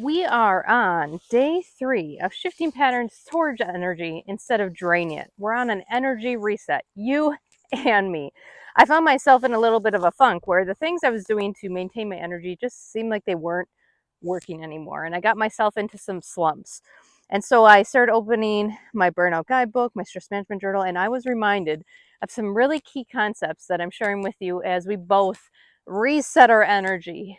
We are on day 3 of shifting patterns towards energy instead of draining it. We're on an energy reset, you and me. I found myself in a little bit of a funk where the things I was doing to maintain my energy just seemed like they weren't working anymore. And I got myself into some slumps. And so I started opening my burnout guidebook, my stress management journal, and I was reminded of some really key concepts that I'm sharing with you as we both reset our energy.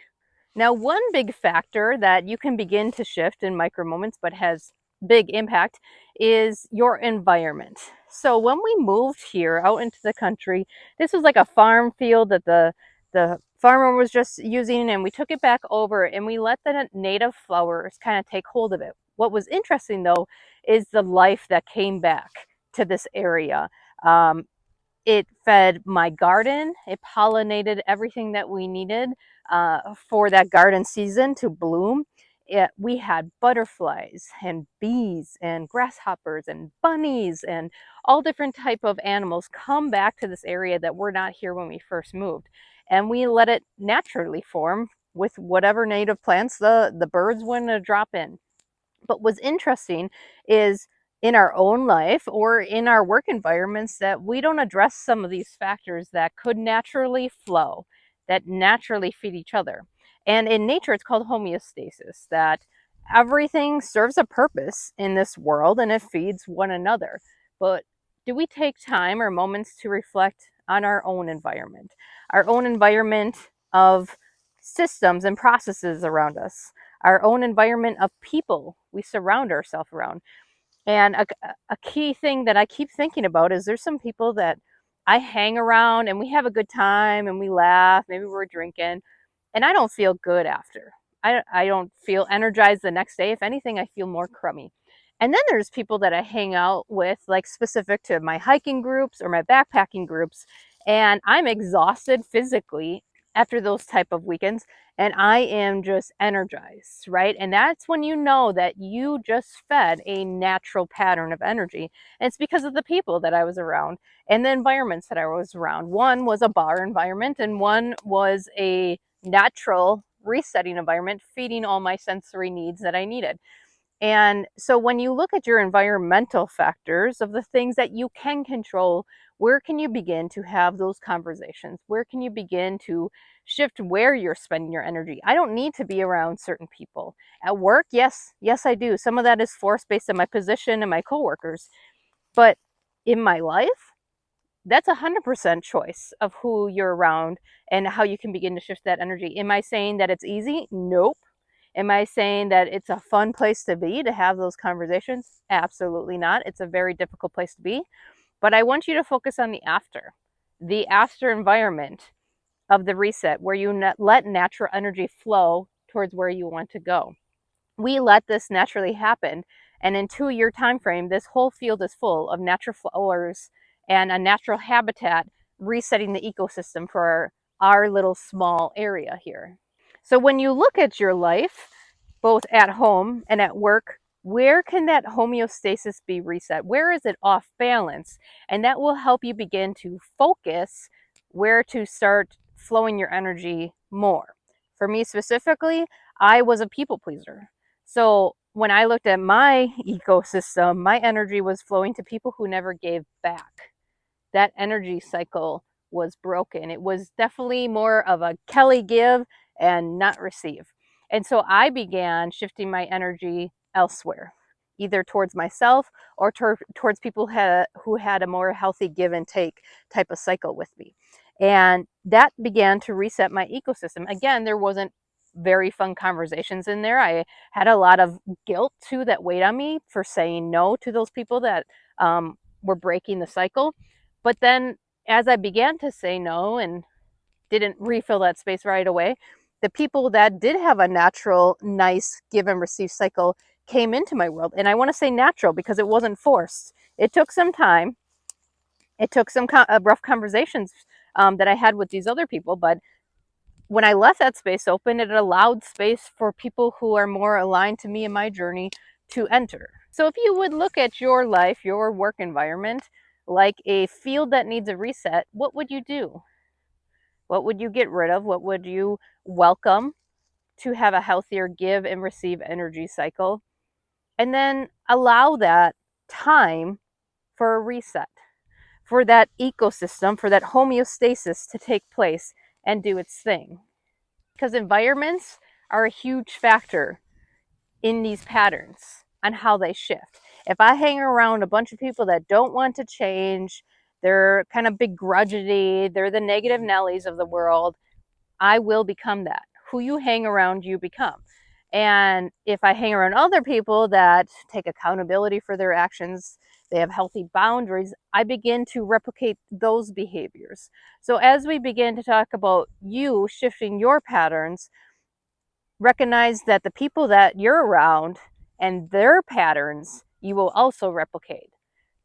Now, one big factor that you can begin to shift in micro moments but has big impact is your environment. So when we moved here out into the country, this was like a farm field that the farmer was just using, and we took it back over and we let the native flowers kind of take hold of it. What was interesting though is the life that came back to this area. Um, it fed my garden. It pollinated everything that we needed for that garden season to bloom. We had butterflies and bees and grasshoppers and bunnies and all different type of animals come back to this area that were not here when we first moved. And we let it naturally form with whatever native plants the birds wanted to drop in. But what's interesting is in our own life or in our work environments that we don't address some of these factors that could naturally flow, that naturally feed each other. And in nature, it's called homeostasis, that everything serves a purpose in this world and it feeds one another. But do we take time or moments to reflect on our own environment of systems and processes around us? Our own environment of people we surround ourselves around. And a key thing that I keep thinking about is there's some people that I hang around and we have a good time and we laugh, maybe we're drinking, and I don't feel good after. I don't feel energized the next day. If anything, I feel more crummy. And then there's people that I hang out with, like specific to my hiking groups or my backpacking groups, and I'm exhausted physically after those type of weekends and I am just energized, right? And that's when you know that you just fed a natural pattern of energy. And it's because of the people that I was around and the environments that I was around. One was a bar environment and one was a natural resetting environment, feeding all my sensory needs that I needed. And so when you look at your environmental factors of the things that you can control, where can you begin to have those conversations? Where can you begin to shift where you're spending your energy? I don't need to be around certain people. At work, yes, I do. Some of that is forced based on my position and my coworkers. But in my life, that's 100% choice of who you're around and how you can begin to shift that energy. Am I saying that it's easy? Nope. Am I saying that it's a fun place to be to have those conversations? Absolutely not. It's a very difficult place to be. But I want you to focus on the after environment of the reset, where you let natural energy flow towards where you want to go. We let this naturally happen. And in 2 year time frame, this whole field is full of natural flowers and a natural habitat resetting the ecosystem for our little small area here. So when you look at your life, both at home and at work, where can that homeostasis be reset? Where is it off balance? And that will help you begin to focus where to start flowing your energy more. For me specifically, I was a people pleaser. So when I looked at my ecosystem, my energy was flowing to people who never gave back. That energy cycle was broken. It was definitely more of a Kelly give and not receive. And so I began shifting my energy elsewhere, either towards myself or towards people who had a more healthy give and take type of cycle with me. And that began to reset my ecosystem. Again, there wasn't very fun conversations in there. I had a lot of guilt too that weighed on me for saying no to those people that were breaking the cycle. But then as I began to say no and didn't refill that space right away, the people that did have a natural, nice give and receive cycle came into my world. And I want to say natural because it wasn't forced. It took some time. It took some rough conversations that I had with these other people. But when I left that space open, it allowed space for people who are more aligned to me and my journey to enter. So if you would look at your life, your work environment, like a field that needs a reset, what would you do? What would you get rid of? What would you welcome to have a healthier give and receive energy cycle. And then allow that time for a reset, for that ecosystem, for that homeostasis to take place and do its thing. Because environments are a huge factor in these patterns on how they shift. If I hang around a bunch of people that don't want to change, they're kind of begrudgingly, they're the negative Nellies of the world, I will become that. Who you hang around, you become. And if I hang around other people that take accountability for their actions, they have healthy boundaries, I begin to replicate those behaviors. So as we begin to talk about you shifting your patterns, recognize that the people that you're around and their patterns, you will also replicate.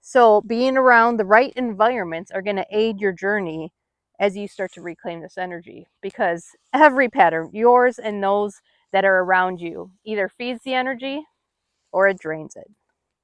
So being around the right environments are going to aid your journey as you start to reclaim this energy, because every pattern, yours and those that are around you, either feeds the energy or it drains it.